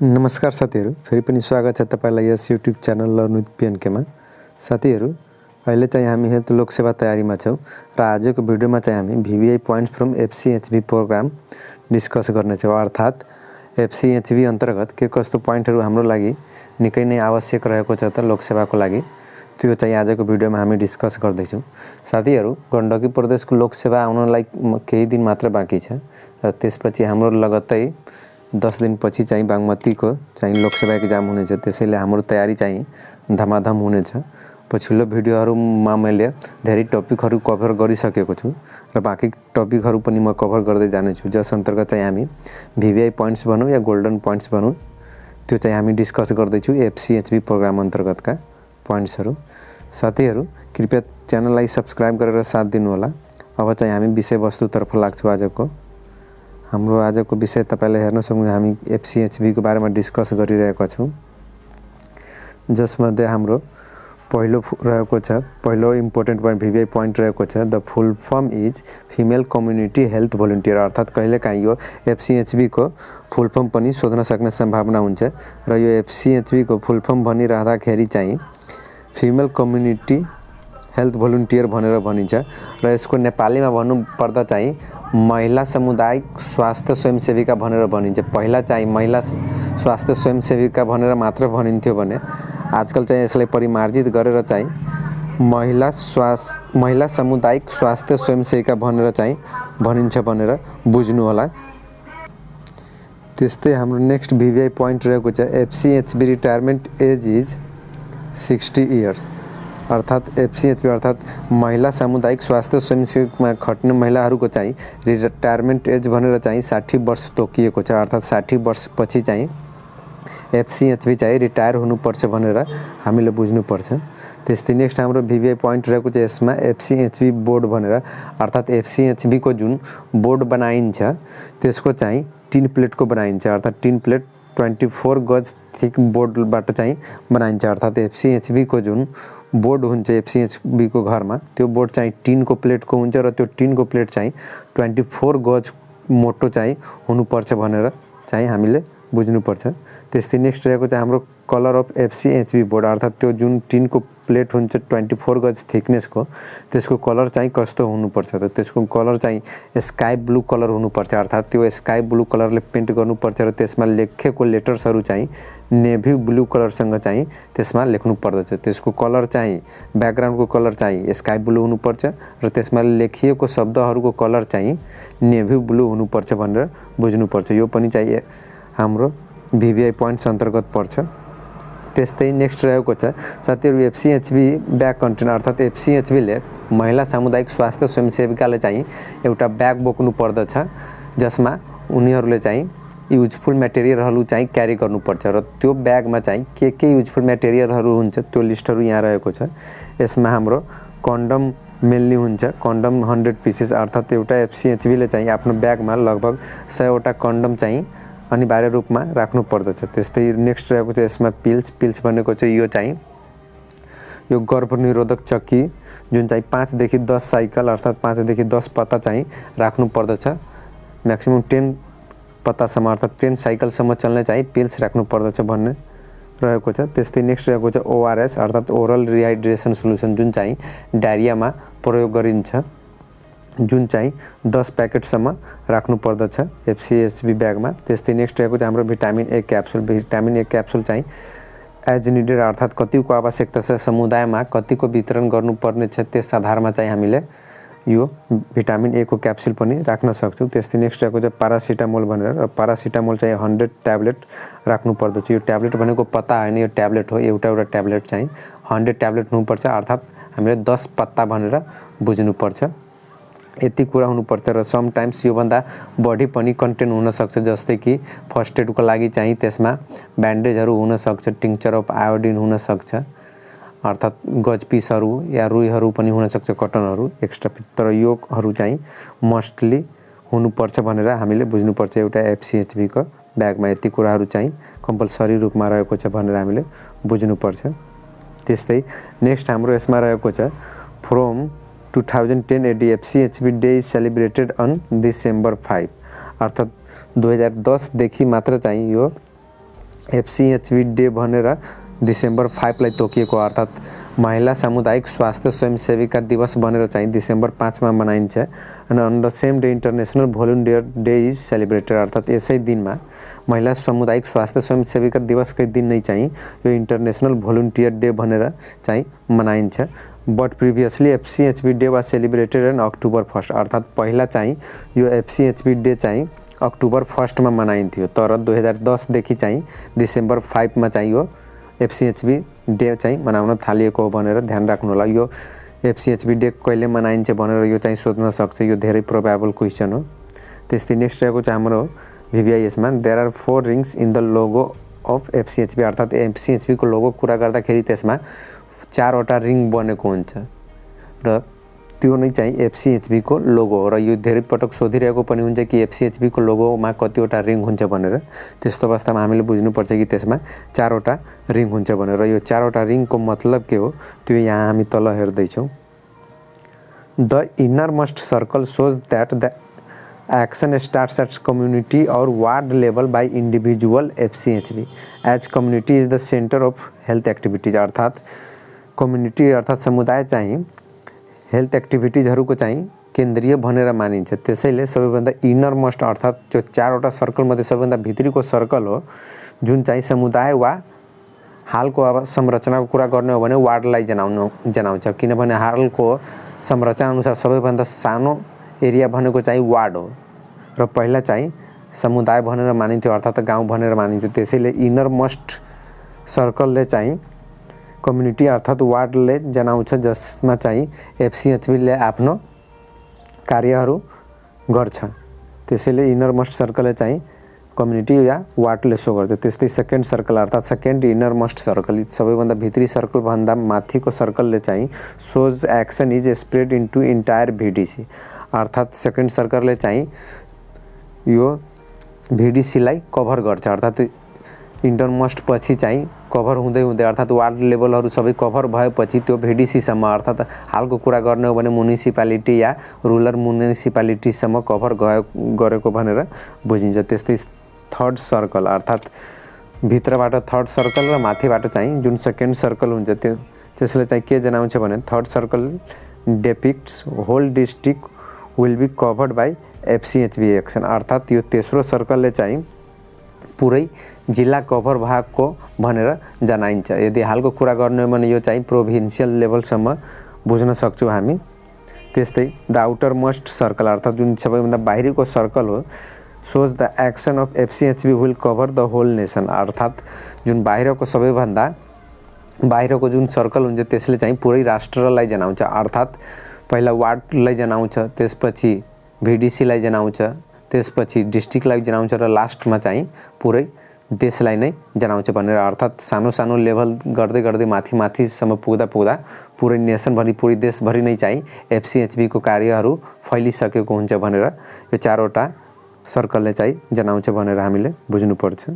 नमस्कार साथीहरु, फेरि पनि स्वागत छ तपाईलाई यस युट्युब च्यानल लर्न विथ पिएनकेमा। साथीहरु, अहिले चाहिँ हामी हेतु लोकसेवा तयारीमा छौं र आजको भिडियोमा चाहिँ हामी VVI points from FCHB program discuss गर्ने छौं। अर्थात FCHB अन्तर्गत के कस्तो पोइन्टहरु हाम्रो लागि निकै नै आवश्यक रहेको छ त लोकसेवाको लागि, त्यो चाहिँ आजको भिडियोमा हामी डिस्कस गर्दै छौं। साथीहरु, गण्डकी प्रदेशको लोकसेवा आउनलाई केही दिन मात्र बाँकी छ र त्यसपछि हाम्रो लगत्तै 10 दिन पछि चाहिँ बागमतीको चाहिँ लोकसेवा एक्जाम हुनेछ। त्यसैले हाम्रो तयारी चाहिँ धमाधम हुनेछ। पछिल्लो भिडियोहरुमा मैले धेरै टपिकहरु कभर गरिसकेको छु र बाँकी टपिकहरु पनि म कभर गर्दै जाने छु, जस अन्तर्गत चाहिँ हामी VVI पोइन्ट्स भनौं या गोल्डन पोइन्ट्स भनौं, त्यो चाहिँ हामी डिस्कस गर्दै छु FCHB प्रोग्राम अन्तर्गतका पोइन्ट्सहरु। साथीहरु, कृपया च्यानललाई सब्स्क्राइब गरेर साथ दिनु होला। अब चाहिँ हामी विषयवस्तुतर्फ लाग्छौं। हाम्रो आजको विषय तपाईले हेर्न सक्नुहुन्छ। हामी FCHB को बारेमा डिस्कस गरिरहेका छौं, जसमध्ये हाम्रो पहिलो रहेको छ, पहिलो इम्पोर्टेन्ट पोइन्ट VVI पोइन्ट रहेको छ, the full form is female community health volunteer. अर्थात कहिलेकाहीँ यो FCHB को फुल फर्म पनि सोध्न सक्ने सम्भावना हुन्छ र यो FCHB को फुल फर्म भनिराख्दाखेरि चाहिँ फिमेल कम्युनिटी हेल्थ भोलन्टियर भनेर भनिन्छ र यसको नेपालीमा भन्नु पर्दा चाहिँ महिला सामुदायिक स्वास्थ्य स्वयंसेविका भनेर भनिन्छ। पहिला चाहिँ महिला स्वास्थ्य स्वयंसेविका भनेर मात्र भनिन्थ्यो भने आजकल चाहिँ यसलाई परिमार्जित गरेर चाहिँ महिला सामुदायिक स्वास्थ्य स्वयंसेविका भनेर चाहिँ भनिन्छ भनेर बुझ्नु होला। त्यस्तै हाम्रो नेक्स्ट VVI पोइन्ट रहेको छ, FCHB retirement age is 60 years. अर्थात FCHB अर्थात महिला सामुदायिक स्वास्थ्य स्वयंसेवकमा खट्ने महिलाहरूको चाहिँ रिटायरमेन्ट एज भनेर चाहिँ 60 वर्ष तोकिएको छ। अर्थात 60 वर्षपछि चाहिँ FCHB चाहिँ रिटायर हुनुपर्छ भनेर हामीले बुझ्नुपर्छ। त्यस्तै नेक्स्ट हाम्रो VVI पोइन्ट रहेको छ यसमा FCHB बोर्ड भनेर। अर्थात FCHB को जुन बोर्ड बनाइन्छ त्यसको चाहिँ 3 प्लेटको बनाइन्छ। अर्थात 3 प्लेट 24 गज थिक बोर्डबाट चाहिँ बनाइन्छ। अर्थात FCHB को जुन बोर्ड हुन्छ FCHB को घरमा, त्यो बोर्ड चाहिँ टिनको प्लेटको हुन्छ र त्यो टिनको प्लेट चाहिँ 24 गज मोटो चाहिँ हुनुपर्छ भनेर चाहिँ हामीले बुझ्नुपर्छ। त्यस्तै नेक्स्ट रहेको चाहिँ हाम्रो कलर अफ FCHB बोर्ड। अर्थात त्यो जुन टिनको प्लेट हुन्छ 24 गज थिकनेसको, त्यसको कलर चाहिँ कस्तो हुनुपर्छ त त्यसको कलर चाहिँ स्काई ब्लू कलर हुनुपर्छ। अर्थात त्यो स्काई ब्लू कलरले पेन्ट गर्नुपर्छ र त्यसमा लेखेको लेटर्सहरु चाहिँ नेभी ब्लू कलरसँग चाहिँ त्यसमा लेख्नु पर्दछ। त्यसको कलर चाहिँ ब्याकग्राउन्डको कलर चाहिँ स्काई ब्लू हुनुपर्छ र त्यसमा लेखिएको शब्दहरुको कलर चाहिँ नेभी ब्लू हुनुपर्छ भनेर बुझ्नुपर्छ। यो पनि चाहिँ हाम्रो VVI पोइन्ट्स अन्तर्गत पर्छ। त्यस्तै नेक्स्ट रहेको छ साथीहरु FCHB ब्याग कन्टेन। अर्थात FCHB ले महिला सामुदायिक स्वास्थ्य स्वयंसेविकाले चाहिँ एउटा ब्याग बोक्नु पर्दछ, जसमा उनीहरुले चाहिँ युजफुल मटेरियलहरु चाहिँ क्यारी गर्नुपर्छ र त्यो ब्यागमा चाहिँ के युजफुल मटेरियलहरु हुन्छ त्यो लिस्टहरु यहाँ रहेको छ। यसमा हाम्रो कन्डम मेनली हुन्छ, कन्डम 100 पीसेस। अर्थात एउटा FCHB ले चाहिँ आफ्नो ब्यागमा लगभग 100 वटा कन्डम चाहिँ अनिवार्य रूपमा राख्नु पर्दछ। त्यस्तै नेक्स्ट रहेको छ यसमा पिल्स भनेको चाहिँ यो चाहिँ यो गर्भनिरोधक चक्की जुन चाहिँ 5 देखि 10 साइकल अर्थात 5 देखि 10 पत्ता चाहिँ राख्नु पर्दछ। म्याक्सिमम 10 पत्तासम्म अर्थात 10 साइकलसम्म चल्ने चाहिँ पिल्स राख्नु पर्दछ भन्ने रहेको छ। त्यस्तै नेक्स्ट रहेको छ ORS अर्थात ओरल रिहाइड्रेसन सोलुसन, जुन चाहिँ डायरियामा प्रयोग गरिन्छ, जुन चाहिँ 10 प्याकेटसम्म राख्नु पर्दछ FCHB ब्यागमा। त्यस्तै नेक्स्ट रहेको छ हाम्रो vitamin A capsule. Vitamin A capsule चाहिँ एज निडेड अर्थात कतिको आवश्यकता छ समुदायमा कतिको वितरण गर्नुपर्ने छ त्यस आधारमा चाहिँ हामीले यो भिटामिन A को क्याप्सुल पनि राख्न सक्छौं। त्यस्तै नेक्स्ट रहेको छ प्यारासिटामोल भनेर, र प्यारासिटामोल चाहिँ 100 ट्याब्लेट राख्नु पर्दछ। यो ट्याब्लेट भनेको पत्ता हैन, यो ट्याब्लेट हो। एउटा ट्याब्लेट चाहिँ 100 ट्याब्लेट हुनुपर्छ। अर्थात हामीले 10 पत्ता भनेर बुझ्नुपर्छ। यति कुरा हुनुपर्छ र समटाइम्स यो भन्दा बढी पनि कन्टेन्ट हुन सक्छ, जस्तै कि फर्स्ट एड को लागि चाहिँ त्यसमा ब्यान्डेजहरु हुन सक्छ, टिंक्चर अफ आयोडिन हुन सक्छ, अर्थात गज पीसहरु या रुईहरु पनि हुन सक्छ, कटनहरु एक्स्ट्रा, तर योहरु चाहिँ मस्टली हुनुपर्छ भनेर हामीले बुझ्नुपर्छ। एउटा FCHB को ब्यागमा यति कुराहरु चाहिँ कम्पल्सरी रूपमा रहेको छ भनेर हामीले बुझ्नुपर्छ। त्यस्तै नेक्स्ट हाम्रो यसमा रहेको छ from 2010 AD FCHB day is celebrated on December 5। अर्थात 2010 देखि मात्र चाहिँ यो एफसीएचबी डे भनेर डिसेम्बर 5 लाई तोकिएको, अर्थात् महिला सामुदायिक स्वास्थ्य स्वयंसेविका दिवस भनेर चाहिँ डिसेम्बर 5 मा मनाइन्छ। अनि on the same day international volunteer day is celebrated, अर्थात् यसै दिनमा महिला सामुदायिक स्वास्थ्य स्वयंसेविका दिवसकै दिन नै चाहिँ यो इन्टरनेसनल भोलुन्टियर डे भनेर चाहिँ मनाइन्छ। But previously FCHV day was celebrated in October 1, अर्थात् पहिला चाहिँ यो एफसीएचबी डे चाहिँ अक्टोबर 1 मा मनाइन्थ्यो, तर 2010 देखि चाहिँ डिसेम्बर 5 मा चाहिँ यो एफसीएचबी डे चाहिँ मनाउन थालिएको हो भनेर ध्यान राख्नु होला। यो एफसीएचबी डे कहिले मनाइन्छ भनेर यो चाहिँ सोध्न सक्छ, यो धेरै प्रोबेबल क्वेसन हो। त्यस्तै नेक्स्ट रहेको चाहिँ हाम्रो VVIS-मा there are 4 rings in the logo of FCHV, अर्थात् एफसीएचबी को लोगो कुरा गर्दाखेरि त्यसमा 4वटा रिङ बनेको हुन्छ र त्यो नै चाहिँ एफसीएचबी को लोगो हो। र यो धेरै पटक सोधिरहेको पनि हुन्छ कि एफसीएचबी को लोगोमा कतिवटा रिङ हुन्छ भनेर। त्यस्तो अवस्थामा हामीले बुझ्नुपर्छ कि त्यसमा 4वटा रिङ हुन्छ भनेर। यो 4वटा रिङको मतलब के हो त्यो यहाँ हामी तल हेर्दैछौँ। The inner most circle shows that the action starts at community or ward level by individual FCHV as community is the centre of health activities, अर्थात् कम्युनिटी अर्थात् समुदाय चाहिँ हेल्थ एक्टिभिटीजहरूको चाहिँ केन्द्रीय भनेर मानिन्छ। त्यसैले सबैभन्दा इनर मोस्ट अर्थात् जो 4वटा सर्कलमध्ये सबैभन्दा भित्रीको सर्कल हो जुन चाहिँ समुदाय वा हालको अब संरचनाको कुरा गर्ने हो भने वार्डलाई जनाउँछ, किनभने हालको संरचना अनुसार सबैभन्दा सानो एरिया भनेको चाहिँ वार्ड हो र पहिला चाहिँ समुदाय भनेर मानिन्थ्यो, अर्थात् गाउँ भनेर मानिन्थ्यो। त्यसैले इनर मोस्ट सर्कलले चाहिँ कम्युनिटी अर्थात् वार्डले जनाउँछ, जसमा चाहिँ एफसीएचबीले आफ्नो कार्यहरू गर्छ। त्यसैले इनर मोस्ट सर्कलले चाहिँ कम्युनिटी या वार्डले सो गर्छ। त्यस्तै सेकेन्ड सर्कल अर्थात् सेकेन्ड इनर मोस्ट सर्कल सबैभन्दा भित्री सर्कलभन्दा माथिको सर्कलले चाहिँ shows action is spread into entire VDC, अर्थात् सेकेन्ड सर्कलले चाहिँ यो VDCलाई कभर गर्छ, अर्थात् इन्टर मोस्ट पछि चाहिँ कभर हुँदै हुँदै अर्थात् वार्ड लेभलहरू सबै कभर भएपछि त्यो VDCसम्म, अर्थात् हालको कुरा गर्ने हो भने म्युनिसिपालिटी या रुरल म्युनिसिपालिटीसम्म कभर गरेको भनेर बुझिन्छ। त्यस्तै थर्ड सर्कल अर्थात् भित्रबाट थर्ड सर्कल र माथिबाट चाहिँ जुन सेकेन्ड सर्कल हुन्छ त्यसले चाहिँ के जनाउँछ भने third circle depicts whole district will be covered by FCHB action, अर्थात् यो तेस्रो सर्कलले चाहिँ पुरै जिल्ला कभर भएको भनेर जनाइन्छ। यदि हालको कुरा गर्ने हो भने यो चाहिँ प्रोभिन्सियल लेभलसम्म बुझ्न सक्छौँ हामी। त्यस्तै द आउटर मोस्ट सर्कल अर्थात् जुन सबैभन्दा बाहिरको सर्कल हो shows the action of FCHB will cover the whole nation, अर्थात् जुन बाहिरको सबैभन्दा बाहिरको जुन सर्कल हुन्छ त्यसले चाहिँ पुरै राष्ट्रलाई जनाउँछ, अर्थात् पहिला वार्डलाई जनाउँछ, त्यसपछि VDCलाई जनाउँछ, त्यसपछि डिस्ट्रिक्टलाई जनाउँछ र लास्टमा चाहिँ पुरै देशलाई नै जनाउँछ भनेर। अर्थात् सानो सानो लेभल गर्दै गर्दै माथिसम्म पुग्दा पुरै नेसनभरि पुरै देशभरि नै चाहिँ एफसीएचबी को कार्यहरू फैलिसकेको हुन्छ भनेर यो 4वटा सर्कलले चाहिँ जनाउँछ भनेर हामीले बुझ्नुपर्छ।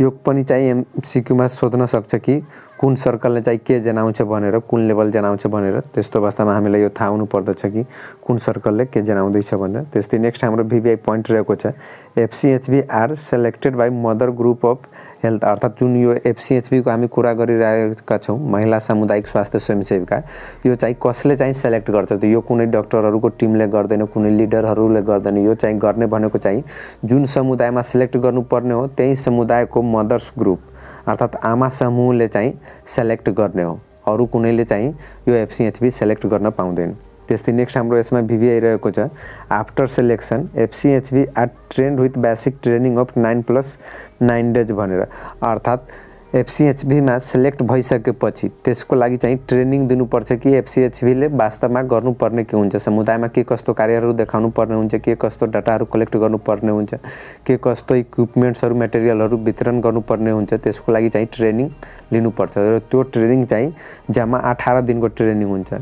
यो पनि चाहिँ MCQ मा सोध्न सक्छ कि कुन सर्कलले चाहिँ के जनाउँछ भनेर, कुन लेभल जनाउँछ भनेर। त्यस्तो अवस्थामा हामीलाई यो थाहा हुनुपर्दछ कि कुन सर्कलले के जनाउँदैछ भनेर। त्यस्तै नेक्स्ट हाम्रो VVI पोइन्ट रहेको छ FCHB are selected by mother group of health, अर्थात् जुन यो एफसीएचबी को हामी कुरा गरिरहेका छौँ महिला सामुदायिक स्वास्थ्य स्वयंसेविका, यो चाहिँ कसले चाहिँ सेलेक्ट गर्छ त यो कुनै डक्टरहरूको टिमले गर्दैन, कुनै लिडरहरूले गर्दैन। यो चाहिँ गर्ने भनेको चाहिँ जुन समुदायमा सेलेक्ट गर्नुपर्ने हो त्यही समुदायको मदर्स ग्रुप अर्थात् आमा समूहले चाहिँ सेलेक्ट गर्ने हो, अरू कुनैले चाहिँ यो एफसीएचबी सेलेक्ट गर्न पाउँदैन। त्यस्तै नेक्स्ट हाम्रो यसमा VVI रहेको छ after selection FCHB are trained with basic training of 9+9 days भनेर, अर्थात् एफसीएचबीमा सेलेक्ट भइसकेपछि त्यसको लागि चाहिँ ट्रेनिङ दिनुपर्छ कि एफसीएचबीले वास्तवमा गर्नुपर्ने के हुन्छ, समुदायमा के कस्तो कार्यहरू देखाउनु पर्ने हुन्छ, के कस्तो डाटाहरू कलेक्ट गर्नुपर्ने हुन्छ, के कस्तो इक्विपमेन्ट्सहरू मेटेरियलहरू वितरण गर्नुपर्ने हुन्छ, त्यसको लागि चाहिँ ट्रेनिङ लिनुपर्छ। र त्यो ट्रेनिङ चाहिँ जम्मा 18 दिनको ट्रेनिङ हुन्छ,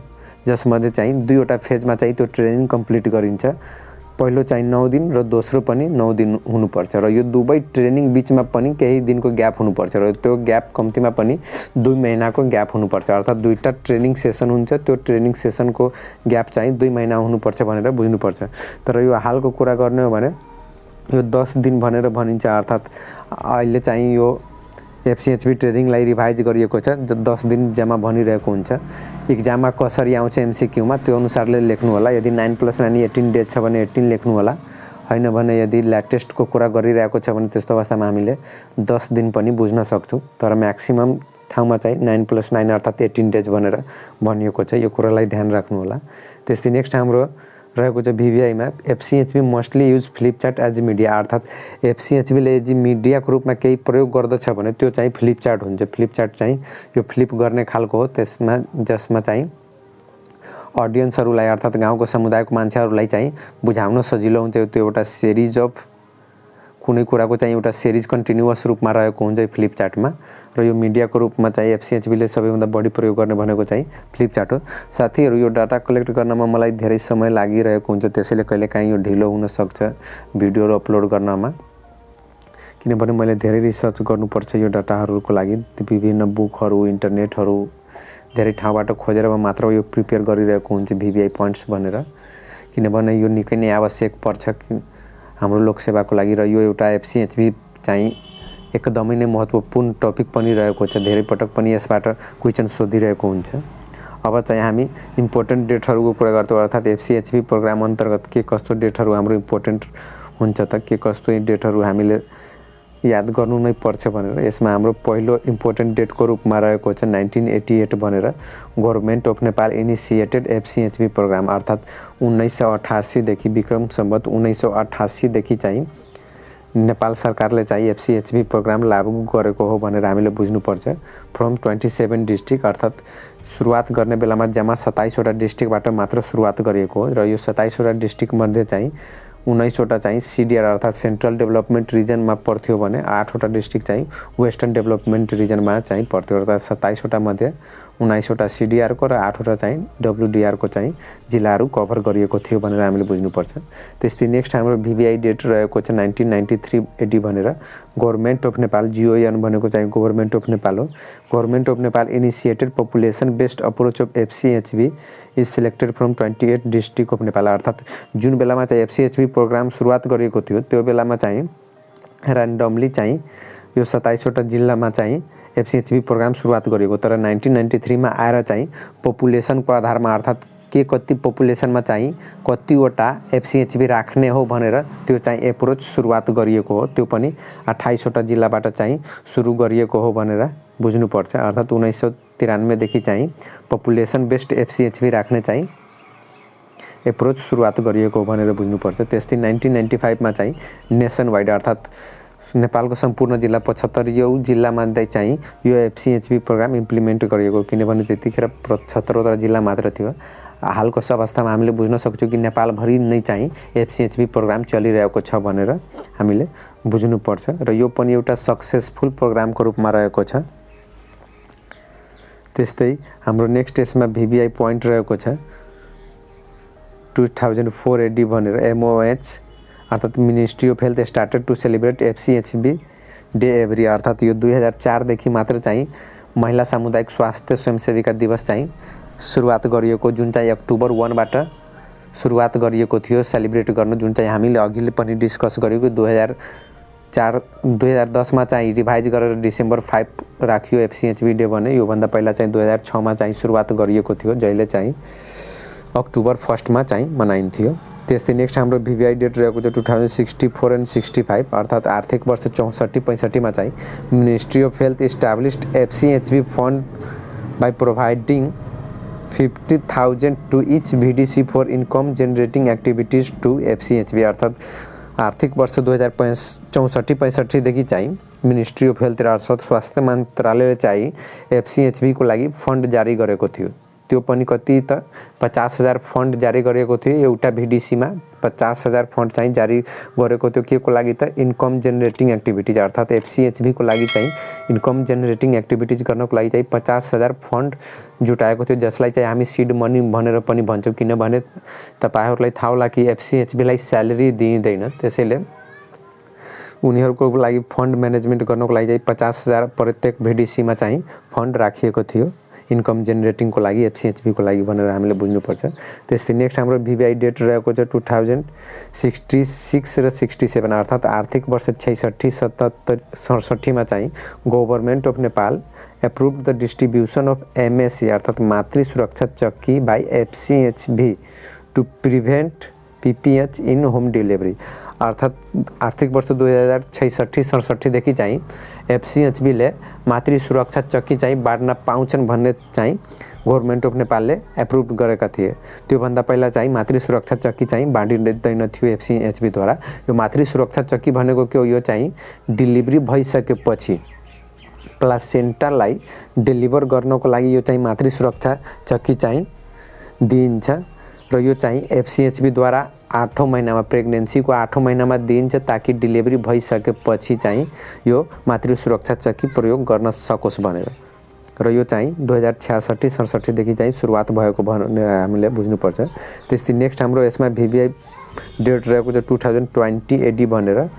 जसमध्ये चाहिँ 2वटा फेजमा चाहिँ त्यो ट्रेनिङ कम्प्लिट गरिन्छ। पहिलो चाहिँ 9 दिन र दोस्रो पनि 9 दिन हुनुपर्छ र यो दुवै ट्रेनिङ बिचमा पनि केही दिनको ग्याप हुनुपर्छ र त्यो ग्याप कम्तीमा पनि 2 महिनाको ग्याप हुनुपर्छ, अर्थात् 2टा ट्रेनिङ सेसन हुन्छ, त्यो ट्रेनिङ सेसनको ग्याप चाहिँ 2 महिना हुनुपर्छ भनेर बुझ्नुपर्छ। तर यो हालको कुरा गर्ने हो भने यो 10 दिन भनेर भनिन्छ। अर्थात् अहिले चाहिँ यो एफसीएचबी ट्रेनिङलाई रिभाइज गरिएको छ। 10 दिन जम्मा भनिरहेको हुन्छ। इक्जाममा कसरी आउँछ एमसीक्यूमा त्यो अनुसारले लेख्नु होला। यदि 9+9 18 डेज छ भने 18 लेख्नु होला, हैन भने यदि ल्याटेस्टको कुरा गरिरहेको छ भने त्यस्तो अवस्थामा हामीले 10 दिन पनि बुझ्न सक्छौँ। तर म्याक्सिमम ठाउँमा चाहिँ 9+9 अर्थात् 18 डेज भनेर भनिएको छ। यो कुरालाई ध्यान राख्नु होला। त्यस्तै नेक्स्ट हाम्रो रहेको छ भिभिआईमा FCHB mostly use flipchart as media. अर्थात् एफसीएचबीले यदि मिडियाको रूपमा केही प्रयोग गर्दछ भने त्यो चाहिँ फ्लिपचार्ट हुन्छ। फ्लिपचार्ट चाहिँ यो फ्लिप गर्ने खालको हो, त्यसमा जसमा चाहिँ अडियन्सहरूलाई अर्थात् गाउँको समुदायको मान्छेहरूलाई चाहिँ बुझाउन सजिलो हुन्छ। त्यो एउटा सिरिज अफ कुनै कुराको चाहिँ एउटा सिरिज कन्टिन्युअस रूपमा रहेको हुन्छ फ्लिपचार्टमा। र यो मिडियाको रूपमा चाहिँ एफसीएचबीले सबैभन्दा बढी प्रयोग गर्ने भनेको चाहिँ फ्लिपचार्ट हो। साथीहरू यो डाटा कलेक्ट गर्नमा मलाई धेरै समय लागिरहेको हुन्छ, त्यसैले कहिलेकाहीँ यो ढिलो हुनसक्छ भिडियोहरू अपलोड गर्नमा, किनभने मैले धेरै रिसर्च गर्नुपर्छ यो डाटाहरूको लागि। विभिन्न बुकहरू, इन्टरनेटहरू धेरै ठाउँबाट खोजेर मात्र यो प्रिपेयर गरिरहेको हुन्छ भिभिआई पोइन्ट्स भनेर, किनभने यो निकै नै आवश्यक पर्छ हाम्रो लोकसेवाको लागि। र यो एउटा एफसीएचबी चाहिँ एकदमै नै महत्त्वपूर्ण टपिक पनि रहेको छ। धेरै पटक पनि यसबाट क्वेसन सोधिरहेको हुन्छ। अब चाहिँ हामी इम्पोर्टेन्ट डेटहरूको कुरा गर्छौँ। अर्थात् एफसीएचबी प्रोग्राम अन्तर्गत के कस्तो डेटहरू हाम्रो इम्पोर्टेन्ट हुन्छ त, के कस्तो डेटहरू हामीले याद गर्नु नै पर्छ भनेर। यसमा हाम्रो पहिलो इम्पोर्टेन्ट डेटको रूपमा रहेको छ 1988 भनेर। Government of Nepal initiated FCHB program. अर्थात् 1988 देखि विक्रम सम्वत 1988 देखि चाहिँ नेपाल सरकारले चाहिँ एफसीएचबी प्रोग्राम लागू गरेको हो भनेर हामीले बुझ्नुपर्छ। फ्रम 27 डिस्ट्रिक्ट अर्थात् सुरुवात गर्ने बेलामा जम्मा 27 वटा डिस्ट्रिक्टबाट मात्र सुरुवात गरिएको हो। र यो 27 वटा डिस्ट्रिक्ट मध्ये चाहिँ 19 वटा चाहिँ सिडिआर अर्थात् सेन्ट्रल डेभलपमेन्ट रिजनमा पर्थ्यो भने 8 वटा डिस्ट्रिक्ट चाहिँ वेस्टर्न डेभलपमेन्ट रिजनमा चाहिँ पर्थ्यो। अर्थात् 27 वटा मध्ये 19 वटा सिडिआरको र 8 वटा चाहिँ डब्लुडिआरको चाहिँ जिल्लाहरू कभर गरिएको थियो भनेर हामीले बुझ्नुपर्छ। त्यस्तै नेक्स्ट हाम्रो भिभिआई डेट रहेको छ 1993 AD भनेर। गभर्नमेन्ट अफ नेपाल जिओएन भनेको चाहिँ गभर्नमेन्ट अफ नेपाल हो। Government of Nepal initiated population based approach of FCHB is selected from 28 district of Nepal. अर्थात् जुन बेलामा चाहिँ एफसीएचबी प्रोग्राम सुरुवात गरिएको थियो त्यो बेलामा चाहिँ ऱ्यान्डमली चाहिँ यो 27 वटा जिल्लामा चाहिँ एफसीएचबी प्रोग्राम सुरुवात गरेको। तर 1993 मा आएर चाहिँ पपुलेसनको आधारमा अर्थात् के कति पपुलेसनमा चाहिँ कतिवटा एफसीएचबी राख्ने हो भनेर त्यो चाहिँ एप्रोच सुरुवात गरिएको हो। त्यो पनि 28 वटा जिल्लाबाट चाहिँ सुरु गरिएको हो भनेर बुझ्नुपर्छ। अर्थात् 1993 देखि चाहिँ पपुलेसन बेस्ड एफसीएचबी राख्ने चाहिँ एप्रोच सुरुवात गरिएको हो भनेर बुझ्नुपर्छ। त्यस्तै 1995 मा चाहिँ नेसन वाइड अर्थात् नेपालको सम्पूर्ण जिल्ला 75औं जिल्लामा चाहिँ यो एफसीएचबी प्रोग्राम इम्प्लिमेन्ट गरिएको, किनभने त्यतिखेर 75वटा जिल्ला मात्र थियो। हालको अवस्थामा हामीले बुझ्न सक्छौँ कि नेपालभरि नै चाहिँ एफसीएचबी प्रोग्राम चलिरहेको छ भनेर हामीले बुझ्नुपर्छ। र यो पनि एउटा सक्सेसफुल प्रोग्रामको रूपमा रहेको छ। त्यस्तै हाम्रो नेक्स्ट यसमा भिभिआई पोइन्ट रहेको छ 2004 AD भनेर। एमओएच अर्थात् ministry of health started to celebrate FCHB day every. अर्थात् यो 2004 देखि मात्र चाहिँ महिला सामुदायिक स्वास्थ्य स्वयंसेविका दिवस चाहिँ सुरुवात गरिएको, जुन चाहिँ अक्टोबर 1 बाट सुरुवात गरिएको थियो सेलिब्रेट गर्न, जुन चाहिँ हामीले अघि पनि डिस्कस गरेको। 2010 मा चाहिँ रिभाइज गरेर डिसेम्बर 5 राखियो एफसीएचबी डे भने। योभन्दा पहिला चाहिँ 2006 मा चाहिँ सुरुवात गरिएको थियो, जहिले चाहिँ अक्टोबर 1 मा चाहिँ मनाइन्थ्यो। त्यस्तै नेक्स्ट हाम्रो भिभिआई डेट रहेको छ 2064 एन्ड 65 अर्थात् आर्थिक वर्ष 64-65 मा चाहिँ ministry of health established FCHB fund by providing 50,000 to each VDC for income generating activities to FCHB. अर्थात् आर्थिक वर्ष 2064-65 देखि चाहिँ मिनिस्ट्री अफ हेल्थ अर्थात् स्वास्थ्य मन्त्रालयले चाहिँ एफसीएचबीको लागि फन्ड जारी गरेको थियो। त्यो पनि कति त 50,000 फन्ड जारी गरेको थियो। एउटा भिडिसीमा 50,000 फन्ड चाहिँ जारी गरेको थियो। के को लागि त इन्कम जेनेरेटिङ एक्टिभिटिज अर्थात् एफसीएचबी को लागि चाहिँ इन्कम जेनेरेटिङ एक्टिभिटिज गर्नको लागि चाहिँ 50,000 फन्ड जुटाएको थियो, जसलाई चाहिँ हामी सिड मनी भनेर पनि भन्छौँ। किनभने तपाईहरुलाई थाहा होला कि एफसीएचबीलाई स्यालेरी दिइँदैन, त्यसैले उनीहरूको लागि फन्ड म्यानेजमेन्ट गर्नको लागि चाहिँ 50,000 प्रत्येक भिडिसीमा चाहिँ फन्ड राखिएको थियो। इन्कम जेनेरेटिङको लागि एफसीएचबीको लागि भनेर हामीले बुझ्नुपर्छ। त्यस्तै नेक्स्ट हाम्रो भिबिआई डेट रहेको छ 2066 र 67 अर्थात् आर्थिक वर्ष 66-67 मा चाहिँ government of Nepal approve the distribution of MSC अर्थात् मातृ सुरक्षा चक्की by FCHB to prevent PPH in home delivery अर्थात् आर्थिक वर्ष 2066-67 देखि चाहिँ एफसीएचबीले मातृ सुरक्षा चक्की चाहिँ बाँड्न पाउँछन् भन्ने चाहिँ गभर्नमेन्ट अफ नेपालले एप्रुभ गरेका थिए। त्योभन्दा पहिला चाहिँ मातृ सुरक्षा चक्की चाहिँ बाँडिँदैन थियो एफसीएचबीद्वारा। यो मातृ सुरक्षा चक्की भनेको के हो? यो चाहिँ डिलिभरी भइसकेपछि प्लासेन्टालाई डेलिभर गर्नको लागि यो चाहिँ मातृ सुरक्षा चक्की चाहिँ दिइन्छ र यो चाहिँ एफसीएचबीद्वारा 8औं महिनामा प्रेग्नेन्सीको 8औं महिनामा दिइन्छ ताकि डिलिभरी भइसकेपछि चाहिँ यो मातृ सुरक्षा चक्की प्रयोग गर्न सकोस् भनेर। र यो चाहिँ 2066-67 देखि चाहिँ सुरुवात भएको भनेर हामीले बुझ्नुपर्छ। त्यस्तै नेक्स्ट हाम्रो यसमा भिबिआई डेट रहेको छ 2020 एडी भनेर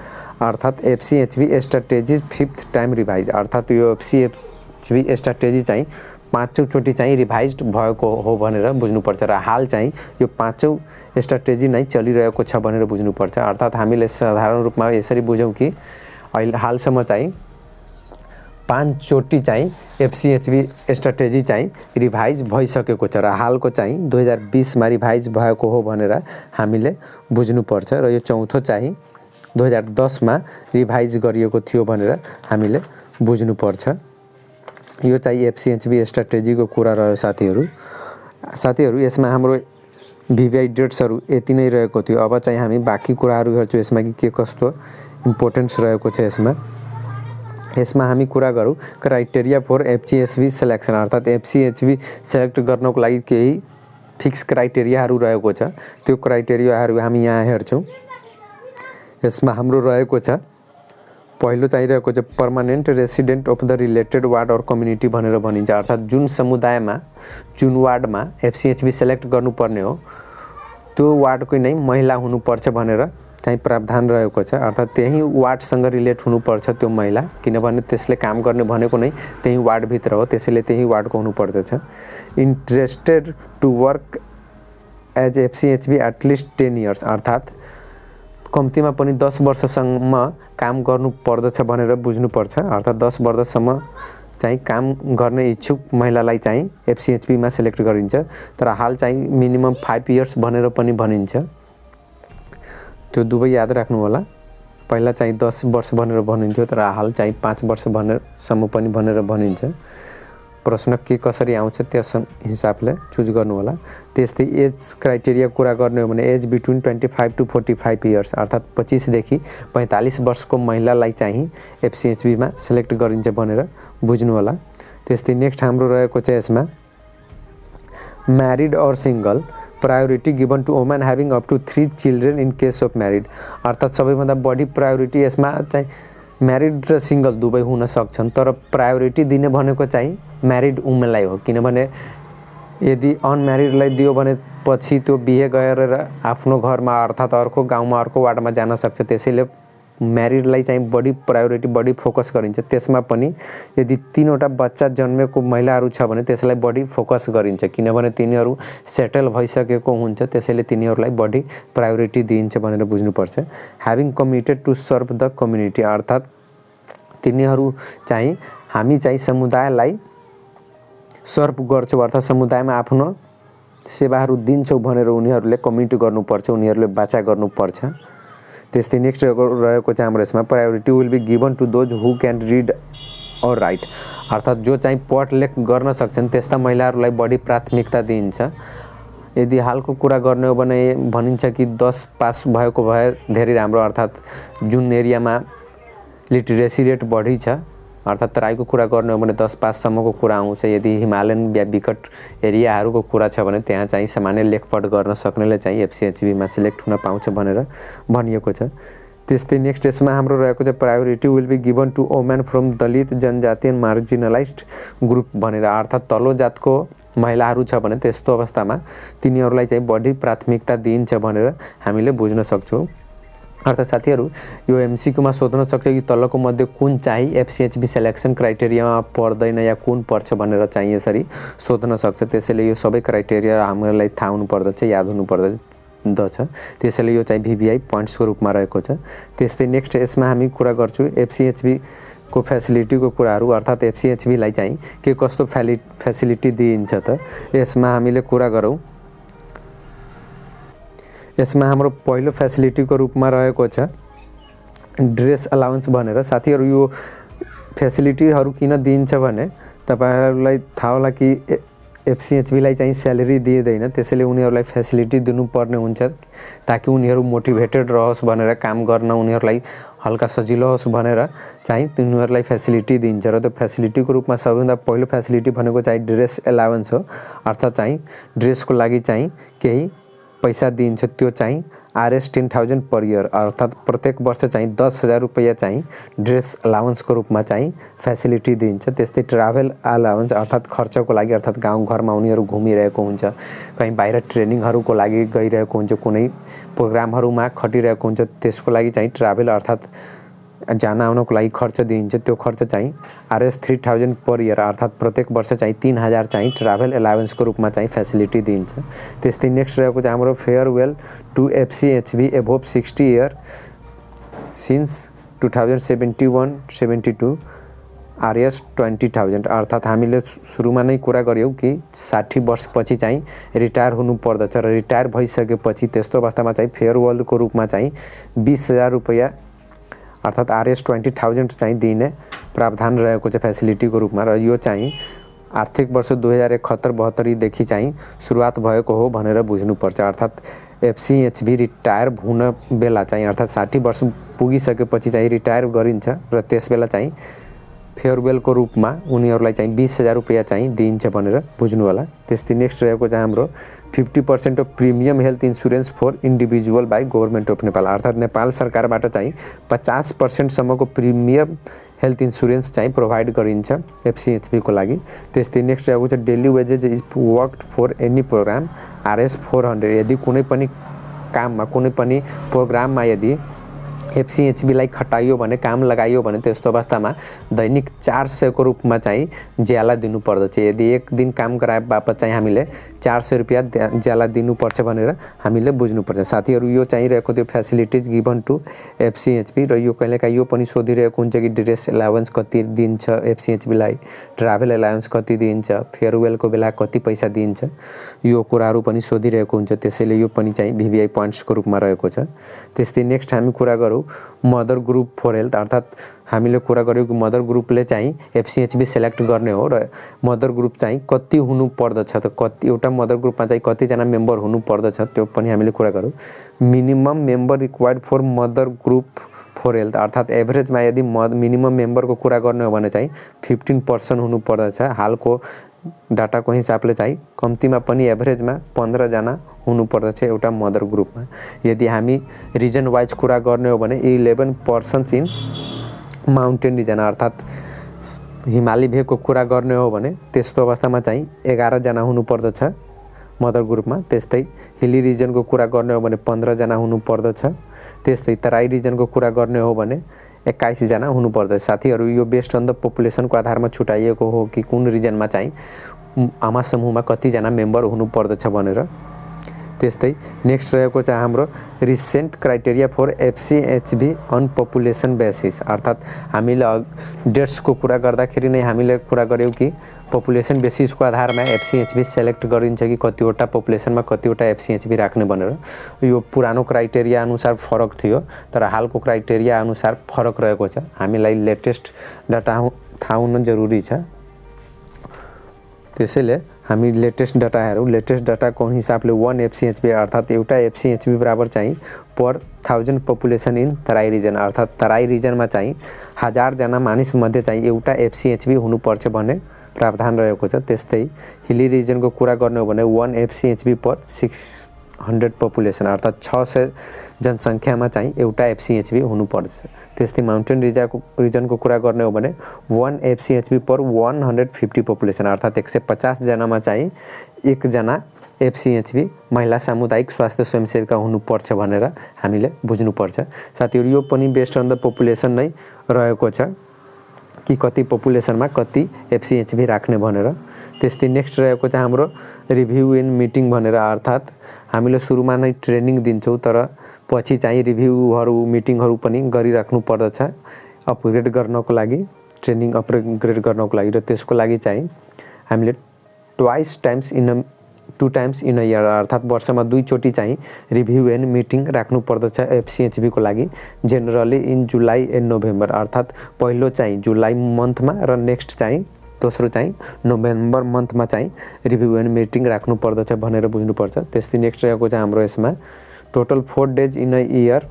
अर्थात् एफसीएचबी स्ट्राटेजी 5th टाइम रिभाइज अर्थात् यो एफसीएचबी स्ट्राटेजी चाहिँ 5औं चोटि चाहिँ रिभाइज भएको हो भनेर बुझ्नुपर्छ र हाल चाहिँ यो 5औं स्ट्राटेजी नै चलिरहेको छ भनेर बुझ्नुपर्छ। अर्थात् हामीले साधारण रूपमा यसरी बुझौँ कि अहिले हालसम्म चाहिँ 5 चोटि चाहिँ एफसीएचबी स्ट्राटेजी चाहिँ रिभाइज भइसकेको छ र हालको चाहिँ 2020 मा रिभाइज भएको हो भनेर हामीले बुझ्नुपर्छ र यो चौथो चाहिँ 2010 मा रिभाइज गरिएको थियो भनेर हामीले बुझ्नुपर्छ। यो चाहिँ एफसीएचबी स्ट्राटेजीको कुरा रह्यो साथीहरू यसमा हाम्रो भिबिआई डेट्सहरू यति नै रहेको थियो। अब चाहिँ हामी बाँकी कुराहरू हेर्छौँ यसमा कि के कस्तो इम्पोर्टेन्स रहेको छ। यसमा हामी कुरा गरौँ क्राइटेरिया फर एफसीएचबी सेलेक्सन अर्थात् एफसीएचबी सेलेक्ट गर्नको लागि केही फिक्स क्राइटेरियाहरू रहेको छ। त्यो क्राइटेरियाहरू हामी यहाँ हेर्छौँ। यसमा हाम्रो रहेको छ पहिलो चाहिँ रहेको छ permanent resident of the related ward और कम्युनिटी भनेर भनिन्छ। अर्थात् जुन समुदायमा जुन वार्डमा एफसीएचबी सेलेक्ट गर्नुपर्ने हो त्यो वार्डकै नै महिला हुनुपर्छ भनेर चाहिँ प्रावधान रहेको छ। अर्थात् त्यही वार्डसँग रिलेट हुनुपर्छ त्यो महिला, किनभने त्यसले काम गर्ने भनेको नै त्यही वार्डभित्र हो, त्यसैले त्यही वार्डको हुनुपर्दछ। Interested to work as FCHB at least 10 years अर्थात् कम्तीमा पनि 10 वर्षसम्म काम गर्नु पर्दछ भनेर बुझ्नुपर्छ। अर्थात् 10 वर्षसम्म चाहिँ काम गर्ने इच्छुक महिलालाई चाहिँ एफसीएचबीमा सेलेक्ट गरिन्छ। तर हाल चाहिँ मिनिमम 5 इयर्स भनेर पनि भनिन्छ। त्यो दुवै याद राख्नु होला। पहिला चाहिँ 10 वर्ष भनेर भनिन्थ्यो तर हाल चाहिँ 5 वर्ष भनेरसम्म पनि भनेर भनिन्छ। प्रश्न के कसरी आउँछ त्यस हिसाबले चुज गर्नु होला। त्यस्तै एज क्राइटेरिया कुरा गर्ने हो भने एज बिट्विन 25 टु 45 इयर्स अर्थात् 25 देखि 45 वर्षको महिलालाई चाहिँ एफसीएचबीमा सेलेक्ट गरिन्छ भनेर बुझ्नु होला। त्यस्तै नेक्स्ट हाम्रो रहेको छ यसमा म्यारिड और single priority given to women having up to 3 children in case of married अर्थात् सबैभन्दा बढी प्रायोरिटी यसमा चाहिँ म्यारिड र सिंगल दुवै हुन सक्छन्, तर प्रायोरिटी दिने भनेको चाहिँ म्यारिड वुमेनलाई हो। किनभने यदि अनम्यारिडलाई दियो भने पछि त्यो बिहे गरेर आफ्नो घरमा अर्थात् अर्को गाउँमा अर्को वार्डमा जान सक्छ। त्यसैले म्यारिडलाई चाहिँ बढी प्रायोरिटी बढी फोकस गरिन्छ। त्यसमा पनि यदि 3वटा बच्चा जन्मेको महिलाहरू छ भने त्यसलाई बढी फोकस गरिन्छ, किनभने तिनीहरू सेटल भइसकेको हुन्छ। त्यसैले तिनीहरूलाई बढी प्रायोरिटी दिइन्छ भनेर बुझ्नुपर्छ। Having committed to serve the community अर्थात् तिनीहरू चाहिँ हामी चाहिँ समुदायलाई सर्भ गर्छौँ अर्थात् समुदायमा आफ्नो सेवाहरू दिन्छौँ भनेर उनीहरूले कमिट गर्नुपर्छ, उनीहरूले बाचा गर्नुपर्छ। त्यस्तै नेक्स्ट रहेको चाहिँ हाम्रो यसमा priority will be given to those who can read और राइट अर्थात् जो चाहिँ पढ लेख गर्न सक्छन् त्यस्ता महिलाहरूलाई बढी प्राथमिकता दिइन्छ। यदि हालको कुरा गर्ने हो भने भनिन्छ कि 10 पास भएको भए धेरै राम्रो अर्थात् जुन एरियामा लिटरेसी रेट बढी छ अर्थात् तराईको कुरा गर्ने हो भने 10 पाससम्मको कुरा आउँछ। यदि हिमालयन या विकट एरियाहरूको कुरा छ भने त्यहाँ चाहिँ सामान्य लेखपढ गर्न सक्नेले चाहिँ एफसीएचबीमा सिलेक्ट हुन पाउँछ भनेर भनिएको छ। त्यस्तै नेक्स्ट यसमा हाम्रो रहेको छ priority will be given to women from Dalit Janajati and marginalised group भनेर अर्थात् तल्लो जातको महिलाहरू छ भने त्यस्तो अवस्थामा तिनीहरूलाई चाहिँ बढी प्राथमिकता दिइन्छ भनेर हामीले बुझ्न सक्छौँ। अर्थात् साथीहरू यो एमसीक्यूमा सोध्न सक्छ कि तलको मध्ये कुन चाहिँ एफसीएचबी सेलेक्सन क्राइटेरियामा पर्दैन या कुन पर्छ भनेर चाहिँ यसरी सोध्न सक्छ। त्यसैले यो सबै क्राइटेरिया हामीलाई थाहा हुनुपर्दछ, याद हुनुपर्दछ। त्यसैले यो चाहिँ भिभिआई पोइन्ट्सको रूपमा रहेको छ। त्यस्तै नेक्स्ट यसमा हामी कुरा गर्छु एफसीएचबी को फेसिलिटीको कुराहरू, अर्थात् एफसीएचबीलाई चाहिँ के कस्तो फेसिलिटी दिइन्छ त यसमा हामीले कुरा गरौँ। यसमा हाम्रो पहिलो फेसिलिटीको रूपमा रहेको छ ड्रेस अलाउन्स भनेर। साथीहरू यो फेसिलिटीहरू किन दिइन्छ भने तपाईहरुलाई थाहा होला कि एफसीएचबीलाई चाहिँ स्यालेरी दिइदैन, त्यसैले उनीहरूलाई फेसिलिटी दिनुपर्ने हुन्छ ताकि उनीहरू मोटिभेटेड रहोस् भनेर काम गर्न, उनीहरूलाई हल्का सजिलो होस् भनेर चाहिँ उनीहरूलाई फेसिलिटी दिन्छ। र त्यो फेसिलिटीको रूपमा सबैभन्दा पहिलो फेसिलिटी भनेको चाहिँ ड्रेस अलाउन्स हो। अर्थात् चाहिँ ड्रेसको लागि चाहिँ केही पैसा दिइन्छ, त्यो चाहिँ आरएस 10,000 पर इयर, अर्थात् प्रत्येक वर्ष चाहिँ 10,000 रुपैयाँ चाहिँ ड्रेस अलाउन्सको रूपमा चाहिँ फेसिलिटी दिइन्छ। त्यस्तै ट्राभल अलाउन्स अर्थात् खर्चको लागि, अर्थात् गाउँघरमा उनीहरू घुमिरहेको हुन्छ, कहीँ बाहिर ट्रेनिङहरूको लागि गइरहेको हुन्छ, कुनै प्रोग्रामहरूमा खटिरहेको हुन्छ, त्यसको लागि चाहिँ ट्राभल अर्थात् जान आउनको लागि खर्च दिइन्छ। त्यो खर्च चाहिँ आरएस 3,000 पर इयर, अर्थात् प्रत्येक वर्ष चाहिँ 3,000 चाहिँ ट्राभल अलाउन्सको रूपमा चाहिँ फेसिलिटी दिइन्छ। त्यस्तै नेक्स्ट रहेको चाहिँ हाम्रो farewell to FCHB above 60 year since 2071-72 RS 20,000, अर्थात् हामीले सुरुमा नै कुरा गऱ्यौँ कि 60 वर्षपछि चाहिँ रिटायर हुनुपर्दछ र रिटायर भइसकेपछि त्यस्तो अवस्थामा चाहिँ फेयरवेलको रूपमा चाहिँ 20,000 रुपैयाँ अर्थात् आरएस 20,000 चाहिँ दिने प्रावधान रहेको छ फेसिलिटीको रूपमा। र यो चाहिँ आर्थिक वर्ष 2071-72 देखि चाहिँ सुरुवात भएको हो भनेर बुझ्नुपर्छ। अर्थात् एफसीएचबी रिटायर हुन बेला चाहिँ अर्थात् 60 वर्ष पुगिसकेपछि चाहिँ रिटायर गरिन्छ र त्यसबेला चाहिँ फेयरवेलको रूपमा उनीहरूलाई चाहिँ 20,000 रुपैयाँ चाहिँ दिइन्छ भनेर बुझ्नु होला। त्यस्तै नेक्स्ट रहेको चाहिँ हाम्रो 50% of premium health insurance for individual by government of Nepal, अर्थात् नेपाल सरकारबाट चाहिँ 50% सम्मको प्रिमियम हेल्थ इन्सुरेन्स चाहिँ प्रोभाइड गरिन्छ एफसीएचबीको लागि। त्यस्तै नेक्स्ट रहेको छ daily wages is worked for any program RS 400, यदि कुनै पनि काममा कुनै पनि प्रोग्राममा यदि एफसीएचबीलाई खटाइयो भने, काम लगाइयो भने त्यस्तो अवस्थामा दैनिक 400 को रूपमा चाहिँ ज्याला दिनुपर्दछ। यदि एक दिन काम गराए बापत चाहिँ हामीले 400 रुपैयाँ ज्याला दिनुपर्छ भनेर हामीले बुझ्नुपर्छ। साथीहरू यो चाहिँ रहेको त्यो फेसिलिटिज गिभन टु एफसीएचबी र यो कहिलेकाहीँ यो पनि सोधिरहेको हुन्छ कि ड्रेस अलाउन्स कति दिन्छ एफसीएचबीलाई, ट्राभल अलाउन्स कति दिन्छ, फेयरवेलको बेला कति पैसा दिन्छ, यो कुराहरू पनि सोधिरहेको हुन्छ। त्यसैले यो पनि चाहिँ भिभिआई पोइन्ट्सको रूपमा रहेको छ। त्यस्तै नेक्स्ट हामी कुरा गरौँ मदर ग्रुप फर हेल्थ, अर्थात् हामीले कुरा गऱ्यौँ कि मदर ग्रुपले चाहिँ एफसीएचबी सेलेक्ट गर्ने हो र मदर ग्रुप चाहिँ कति हुनु पर्दछ त, कति एउटा मदर ग्रुपमा चाहिँ कतिजना मेम्बर हुनु पर्दछ त्यो पनि हामीले कुरा गरौँ। Minimum member required for mother group for health, अर्थात् एभरेजमा यदि मिनिमम मेम्बरको कुरा गर्ने हो भने चाहिँ 15% हुनु पर्दछ। हालको डाटाको हिसाबले चाहिँ कम्तीमा पनि एभरेजमा 15जना हुनुपर्दछ एउटा मदर ग्रुपमा। यदि हामी रिजन वाइज कुरा गर्ने हो भने 11% इन माउन्टेन रिजन, अर्थात् हिमाली भेगको कुरा गर्ने हो भने त्यस्तो अवस्थामा चाहिँ 11जना हुनुपर्दछ मदर ग्रुपमा। त्यस्तै हिली रिजनको कुरा गर्ने हो भने 15जना हुनुपर्दछ। त्यस्तै तराई रिजनको कुरा गर्ने हो भने 21जना हुनुपर्दछ। साथीहरू यो बेस्ड अन द पपुलेसनको आधारमा छुट्याइएको हो कि कुन रिजनमा चाहिँ आमा समूहमा कतिजना मेम्बर हुनुपर्दछ भनेर। त्यस्तै नेक्स्ट रहेको चाहिँ हाम्रो recent criteria for FCHB on population basis, अर्थात् हामीले डेट्सको कुरा गर्दाखेरि नै हामीले कुरा गऱ्यौँ कि पपुलेसन बेसिसको आधारमा एफसीएचबी सेलेक्ट गरिन्छ कि कतिवटा पपुलेसनमा कतिवटा एफसीएचबी राख्ने भनेर। यो पुरानो क्राइटेरिया अनुसार फरक थियो तर हालको क्राइटेरिया अनुसार फरक रहेको छ। हामीलाई लेटेस्ट डाटा थाहा हुन जरुरी छ, त्यसैले हामी लेटेस्ट डाटा हेरौँ। लेटेस्ट डाटाको हिसाबले 1 एफसीएचबी अर्थात् एउटा एफसीएचबी बराबर चाहिँ पर 1000 पपुलेसन इन तराई रिजन, अर्थात् तराई रिजनमा चाहिँ 1000 जना मानिस मध्ये चाहिँ एउटा एफसीएचबी हुनुपर्छ भन्ने प्रावधान रहेको छ। त्यस्तै हिली रिजनको कुरा गर्ने हो भने 1 एफसीएचबी पर 600 पपुलेसन, अर्थात् 600 जनसङ्ख्यामा चाहिँ एउटा एफसीएचबी हुनुपर्छ। त्यस्तै माउन्टेन रिजनको कुरा गर्ने हो भने 1 एफसीएचबी पर 150 पपुलेसन, अर्थात् 150 जनामा चाहिँ 1 जना एफसीएचबी महिला सामुदायिक स्वास्थ्य स्वयंसेविका हुनुपर्छ भनेर हामीले बुझ्नुपर्छ। साथीहरू यो पनि बेस्ड अन द पपुलेसन नै रहेको छ कि कति पपुलेसनमा कति एफसीएचबी राख्ने भनेर। त्यस्तै नेक्स्ट रहेको चाहिँ हाम्रो रिभ्यू इन मिटिङ भनेर, अर्थात् हामीले सुरुमा नै ट्रेनिङ दिन्छौँ तर पछि चाहिँ रिभ्यूहरू मिटिङहरू पनि गरिराख्नु पर्दछ अपग्रेड गर्नको लागि, ट्रेनिङ अपग्रेड गर्नको लागि। र त्यसको लागि चाहिँ हामीले 2 टाइम्स इन अ इयर अर्थात् वर्षमा 2 चोटि चाहिँ रिभ्यू एन्ड मिटिङ राख्नु पर्दछ एफसीएचबीको लागि। Generally in July and November, अर्थात् पहिलो चाहिँ जुलाई मन्थमा र नेक्स्ट चाहिँ दोस्रो चाहिँ नोभेम्बर मन्थमा चाहिँ रिभ्यू एन्ड मिटिङ राख्नु पर्दछ भनेर बुझ्नुपर्छ। त्यस्तै नेक्स्ट रहेको चाहिँ हाम्रो यसमा total 4 days in a year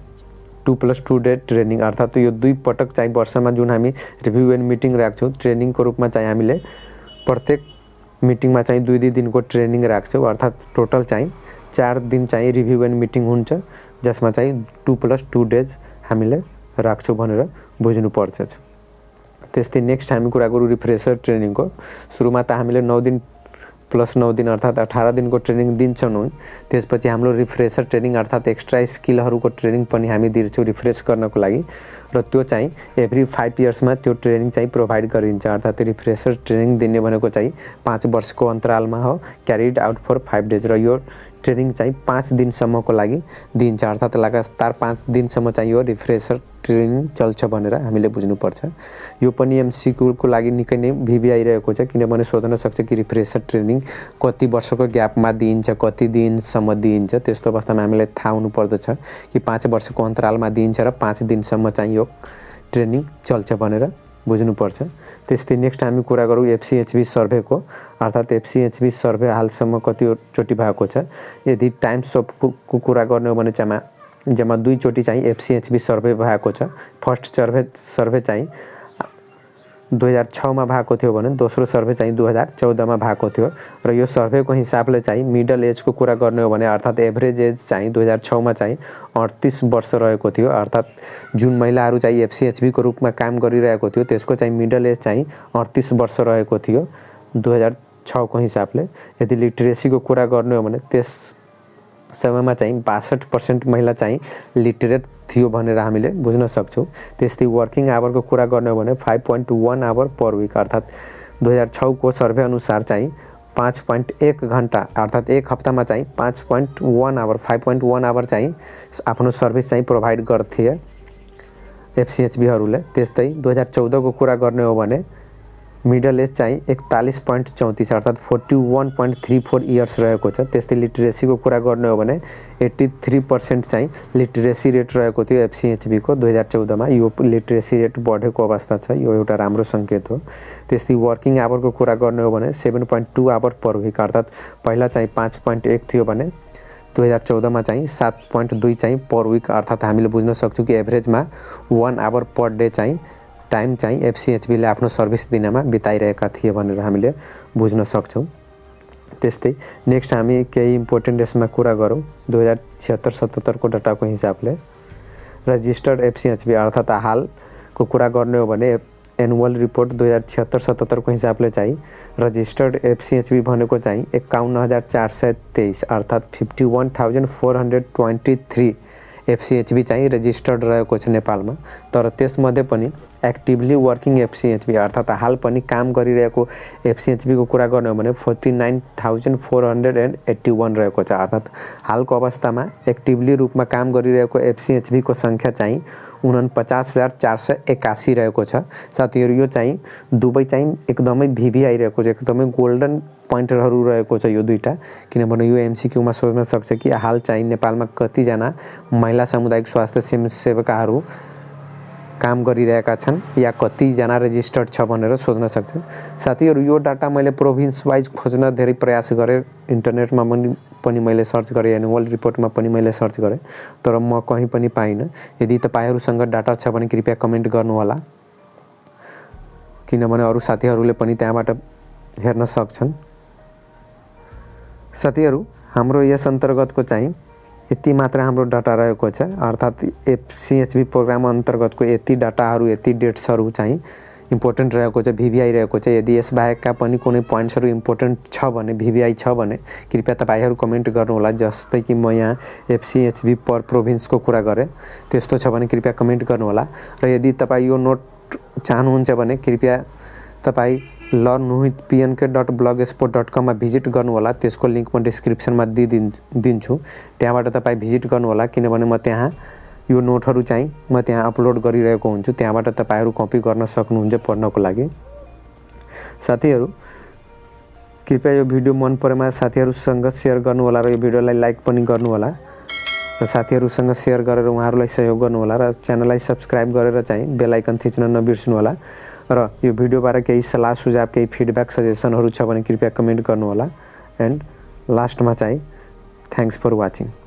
2+2 day training, अर्थात् यो 2 पटक चाहिँ वर्षमा जुन हामी रिभ्यू एन्ड मिटिङ राख्छौँ ट्रेनिङको रूपमा चाहिँ हामीले प्रत्येक मिटिङमा चाहिँ 2 दिनको ट्रेनिङ राख्छौँ, अर्थात् टोटल चाहिँ 4 दिन चाहिँ रिभ्यू एन्ड मिटिङ हुन्छ जसमा चाहिँ 2+2 डेज हामीले राख्छौँ भनेर बुझ्नुपर्छ। त्यस्तै नेक्स्ट हामी कुरा गरौँ रिफ्रेसर ट्रेनिङको। सुरुमा त हामीले 9 दिन + 9 दिन अर्थात् 18 दिनको ट्रेनिङ दिन्छौँ। त्यसपछि हाम्रो रिफ्रेसर ट्रेनिङ अर्थात् एक्स्ट्रा स्किलहरूको ट्रेनिङ पनि हामी दिन्छौँ रिफ्रेस गर्नको लागि, र त्यो चाहिँ एभ्री 5 इयर्समा त्यो ट्रेनिङ चाहिँ प्रोभाइड गरिन्छ। अर्थात् रिफ्रेसर ट्रेनिङ दिने भनेको चाहिँ 5 वर्षको अन्तरालमा हो, क्यारिड आउट फर 5 डेज, र यो ट्रेनिङ चाहिँ 5 दिनसम्मको लागि दिन्छ, अर्थात् लगातार 5 दिनसम्म चाहिँ यो रिफ्रेसर ट्रेनिङ चल्छ भनेर हामीले बुझ्नुपर्छ। यो पनि एमसीक्यूको लागि निकै नै भिभी आइरहेको छ, किनभने सोध्न सक्छ कि रिफ्रेसर ट्रेनिङ कति वर्षको ग्यापमा दिइन्छ, कति दिनसम्म दिइन्छ। त्यस्तो अवस्थामा हामीलाई थाहा हुनुपर्दछ कि 5 वर्षको अन्तरालमा दिइन्छ र 5 दिनसम्म चाहिँ यो ट्रेनिङ चल्छ भनेर बुझ्नुपर्छ। त्यस्तै नेक्स्ट हामी कुरा गरौँ एफसीएचबी सर्भेको, अर्थात् एफसीएचबी सर्भे हालसम्म कतिचोटि भएको छ। यदि टाइम्स अफको कुरा गर्ने हो भने जम्मा 2 चोटि चाहिँ एफसीएचबी सर्भे भएको छ। फर्स्ट सर्भे चाहिँ 2006 मा भएको थियो भने दोस्रो सर्भे चाहिँ 2014 मा भएको थियो, र यो सर्भेको हिसाबले चाहिँ मिडल एजको कुरा गर्ने हो भने अर्थात् एभरेज एज चाहिँ 2006 मा चाहिँ 38 वर्ष रहेको थियो, अर्थात् जुन महिलाहरू चाहिँ एफसीएचबीको रूपमा काम गरिरहेको थियो त्यसको चाहिँ मिडल एज चाहिँ 38 वर्ष रहेको थियो 2006 को हिसाबले। यदि लिटरेसीको कुरा गर्ने हो भने त्यस समयमा चाहिँ 62% महिला चाहिँ लिटरेट थियो भनेर हामीले बुझ्न सक्छौँ। त्यस्तै वर्किङ आवरको कुरा गर्ने हो भने 5.1 आवर पर विक, अर्थात् 2006 को सर्भे अनुसार चाहिँ 5.1 घन्टा अर्थात् एक हप्तामा चाहिँ 5.1 आवर 5.1 आवर चाहिँ आफ्नो सर्भिस चाहिँ प्रोभाइड गर्थे एफसीएचबीहरूले। त्यस्तै 2014 को कुरा गर्ने हो भने मिडल एज चाहिँ 41.34 अर्थात् 41.34 इयर्स रहेको छ। त्यस्तै लिटरेसीको कुरा गर्ने हो भने 83% चाहिँ लिटरेसी रेट रहेको थियो एफसीएचबीको 2014 मा। यो लिटरेसी रेट बढेको अवस्था छ, यो एउटा राम्रो सङ्केत हो। त्यस्तै वर्किङ आवरको कुरा गर्ने हो भने 7.2 आवर पर विक, अर्थात् पहिला चाहिँ 5.1 थियो भने 2014 मा चाहिँ 7.2 चाहिँ पर विक, अर्थात् हामीले बुझ्न सक्छौँ कि एभरेजमा 1 आवर पर डे चाहिँ टाइम चाहिँ एफसीएचबीले आफ्नो सर्भिस दिनमा बिताइरहेका थिए भनेर हामीले बुझ्न सक्छौँ। त्यस्तै नेक्स्ट हामी केही इम्पोर्टेन्ट यसमा कुरा गरौँ 2076-77 को डाटाको हिसाबले। रजिस्टर्ड एफसीएचबी अर्थात् हालको कुरा गर्ने हो भने एनुअल रिपोर्ट 2076-77 को हिसाबले चाहिँ रजिस्टर्ड एफसीएचबी भनेको चाहिँ 51,423 अर्थात् 51,423 एफसीएचबी चाहिँ रजिस्टर्ड रहेको छ नेपालमा। तर त्यसमध्ये पनि एक्टिभली वर्किङ एफसीएचबी अर्थात् हाल पनि काम गरिरहेको एफसीएचबीको कुरा गर्ने हो भने 49,481 रहेको छ, अर्थात् हालको अवस्थामा एक्टिभली रूपमा काम गरिरहेको एफसीएचबीको सङ्ख्या चाहिँ 49,481 रहेको छ। साथीहरू यो चाहिँ दुवै चाहिँ एकदमै भिभी आइरहेको छ, एकदमै गोल्डन पोइन्टरहरू रहेको छ यो दुईटा, किनभने यो एमसीक्यूमा सोध्न सक्छ कि हाल चाहिँ नेपालमा कतिजना महिला सामुदायिक स्वास्थ्य सेवाकाहरू काम गरिरहेका छन् या कतिजना रेजिस्टर्ड छ भनेर सोध्न सक्छ। साथीहरू यो डाटा मैले प्रोभिन्स वाइज खोज्न धेरै प्रयास गरेँ, इन्टरनेटमा पनि मैले सर्च गरेँ, एनुअल रिपोर्टमा पनि मैले सर्च गरेँ, तर म कहीँ पनि पाइनँ। यदि तपाईँहरूसँग डाटा छ भने कृपया कमेन्ट गर्नुहोला, किनभने अरू साथीहरूले पनि त्यहाँबाट हेर्न सक्छन्। साथीहरू हाम्रो यस अन्तर्गतको चाहिँ यति मात्र हाम्रो डाटा रहेको छ, अर्थात् एफसीएचबी प्रोग्राम अन्तर्गतको यति डाटाहरू यति डेट्सहरू चाहिँ इम्पोर्टेन्ट रहेको छ, भिभिआई रहेको छ। यदि यस बाहेकका पनि कुनै पोइन्ट्सहरू इम्पोर्टेन्ट छ भने, भिभिआई छ भने कृपया तपाईँहरू कमेन्ट गर्नुहोला। जस्तै कि म यहाँ एफसीएचबी पर प्रोभिन्सको कुरा गरेँ, त्यस्तो छ भने कृपया कमेन्ट गर्नुहोला। र यदि तपाईँ यो नोट चाहनुहुन्छ भने कृपया तपाईँ learnwithpnk.blogspot.com मा भिजिट गर्नुहोला। त्यसको लिङ्क म डिस्क्रिप्सनमा दिन्छु, त्यहाँबाट तपाईँ भिजिट गर्नुहोला। किनभने म त्यहाँ यो नोटहरू चाहिँ म त्यहाँ अपलोड गरिरहेको हुन्छु, त्यहाँबाट तपाईँहरू कपी गर्न सक्नुहुन्छ पढ्नको लागि। साथीहरू कृपया यो भिडियो मन परेमा साथीहरूसँग सेयर गर्नुहोला र यो भिडियोलाई लाइक पनि गर्नुहोला र साथीहरूसँग सेयर गरेर उहाँहरूलाई सहयोग गर्नुहोला र च्यानललाई सब्स्क्राइब गरेर चाहिँ बेल आइकन थिच्न नबिर्सनुहोला। र यो भिडियोबाट केही सल्लाह सुझाव, केही फिडब्याक, सजेसनहरू छ भने कृपया कमेन्ट गर्नुहोला। एन्ड लास्टमा चाहिँ थ्याङ्क्स फर वाचिङ।